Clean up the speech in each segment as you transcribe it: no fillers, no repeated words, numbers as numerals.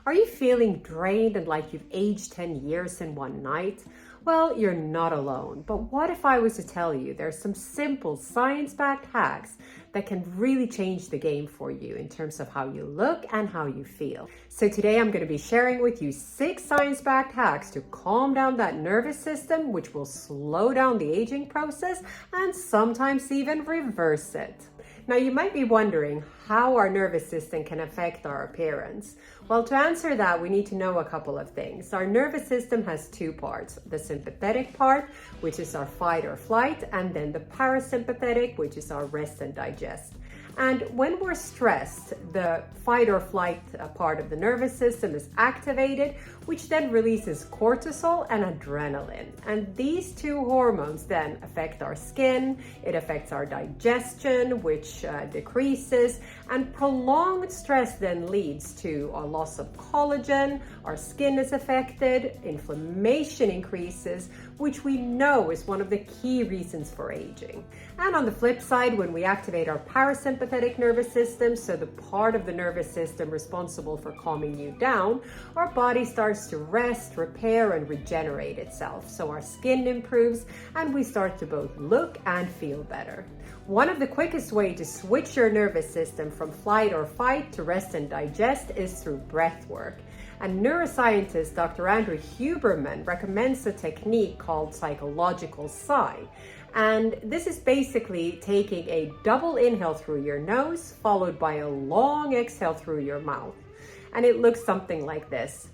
Are you feeling drained and like you've aged 10 years in one night? Well, you're not alone. But what if I was to tell you there's some simple science-backed hacks that can really change the game for you in terms of how you look and how you feel? So today I'm going to be sharing with you 6 science-backed hacks to calm down that nervous system, which will slow down the aging process and sometimes even reverse it. Now, you might be wondering how our nervous system can affect our appearance. Well, to answer that, we need to know a couple of things. Our nervous system has 2 parts, the sympathetic part, which is our fight or flight, and then the parasympathetic, which is our rest and digest. And when we're stressed, the fight or flight part of the nervous system is activated, which then releases cortisol and adrenaline. And these 2 hormones then affect our skin, it affects our digestion, which decreases, and prolonged stress then leads to a loss of collagen, our skin is affected, inflammation increases, which we know is one of the key reasons for aging. And on the flip side, when we activate our parasympathetic nervous system, so the part of the nervous system responsible for calming you down, our body starts to rest, repair, and regenerate itself. So our skin improves and we start to both look and feel better. One of the quickest ways to switch your nervous system from flight or fight to rest and digest is through breath work. And neuroscientist Dr. Andrew Huberman recommends a technique called psychological sigh. And this is basically taking a double inhale through your nose, followed by a long exhale through your mouth. And it looks something like this.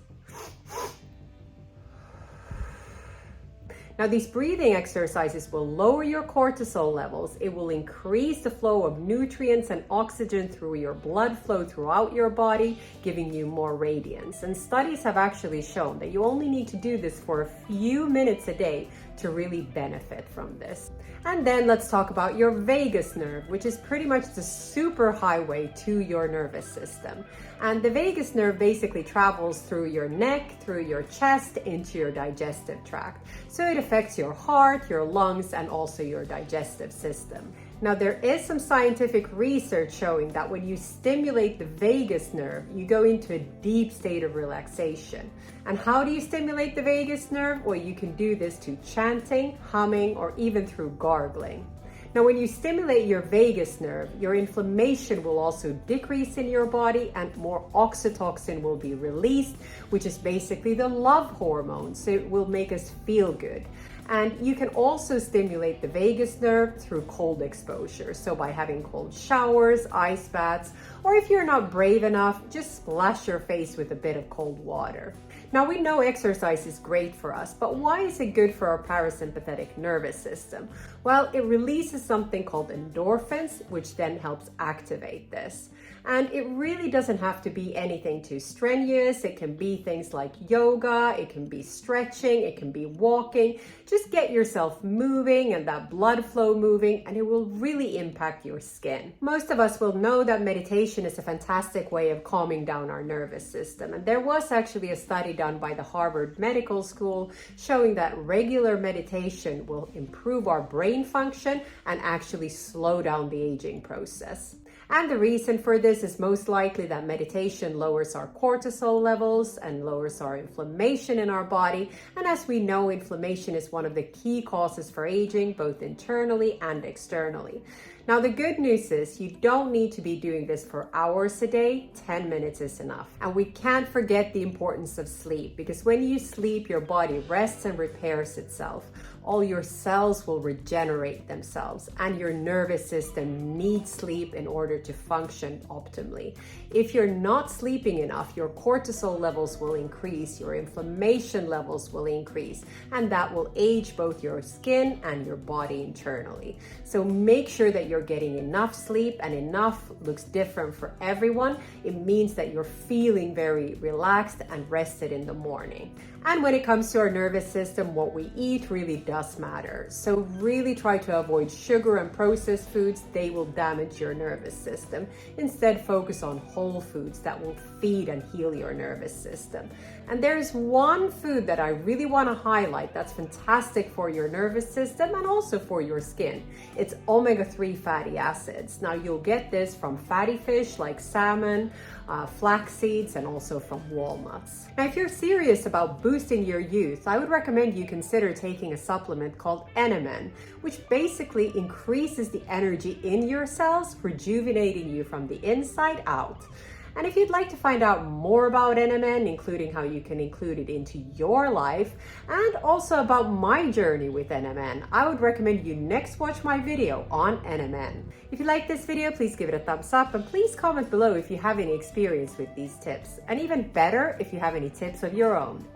Now, these breathing exercises will lower your cortisol levels. It will increase the flow of nutrients and oxygen through your blood flow throughout your body, giving you more radiance. And studies have actually shown that you only need to do this for a few minutes a day to really benefit from this. And then let's talk about your vagus nerve, which is pretty much the super highway to your nervous system. And the vagus nerve basically travels through your neck, through your chest, into your digestive tract. So it affects your heart, your lungs, and also your digestive system. Now, there is some scientific research showing that when you stimulate the vagus nerve, you go into a deep state of relaxation. And how do you stimulate the vagus nerve? Well, you can do this to chanting, humming, or even through gargling. Now, when you stimulate your vagus nerve, your inflammation will also decrease in your body and more oxytocin will be released, which is basically the love hormone. So it will make us feel good. And you can also stimulate the vagus nerve through cold exposure. So by having cold showers, ice baths, or if you're not brave enough, just splash your face with a bit of cold water. Now, we know exercise is great for us, but why is it good for our parasympathetic nervous system? Well, it releases something called endorphins, which then helps activate this. And it really doesn't have to be anything too strenuous. It can be things like yoga, it can be stretching, it can be walking. Just get yourself moving and that blood flow moving, and it will really impact your skin. Most of us will know that meditation is a fantastic way of calming down our nervous system. And there was actually a study done by the Harvard Medical School showing that regular meditation will improve our brain function and actually slow down the aging process. And the reason for this is most likely that meditation lowers our cortisol levels and lowers our inflammation in our body. And as we know, inflammation is one of the key causes for aging, both internally and externally. Now, the good news is you don't need to be doing this for hours a day. 10 minutes is enough. And we can't forget the importance of sleep, because when you sleep, your body rests and repairs itself. All your cells will regenerate themselves, and your nervous system needs sleep in order to function optimally. If you're not sleeping enough, your cortisol levels will increase, your inflammation levels will increase, and that will age both your skin and your body internally. So make sure that you're getting enough sleep, and enough looks different for everyone. It means that you're feeling very relaxed and rested in the morning. And when it comes to our nervous system, what we eat really does matter. So really try to avoid sugar and processed foods. They will damage your nervous system. Instead, focus on whole foods that will feed and heal your nervous system. And there's one food that I really want to highlight that's fantastic for your nervous system and also for your skin. It's omega-3 fatty acids. Now you'll get this from fatty fish like salmon, flax seeds, and also from walnuts. Now if you're serious about boosting your youth, I would recommend you consider taking a supplement called NMN, which basically increases the energy in your cells, rejuvenating you from the inside out. And if you'd like to find out more about NMN, including how you can include it into your life, and also about my journey with NMN, I would recommend you next watch my video on NMN. If you like this video, please give it a thumbs up and please comment below if you have any experience with these tips. And even better, if you have any tips of your own.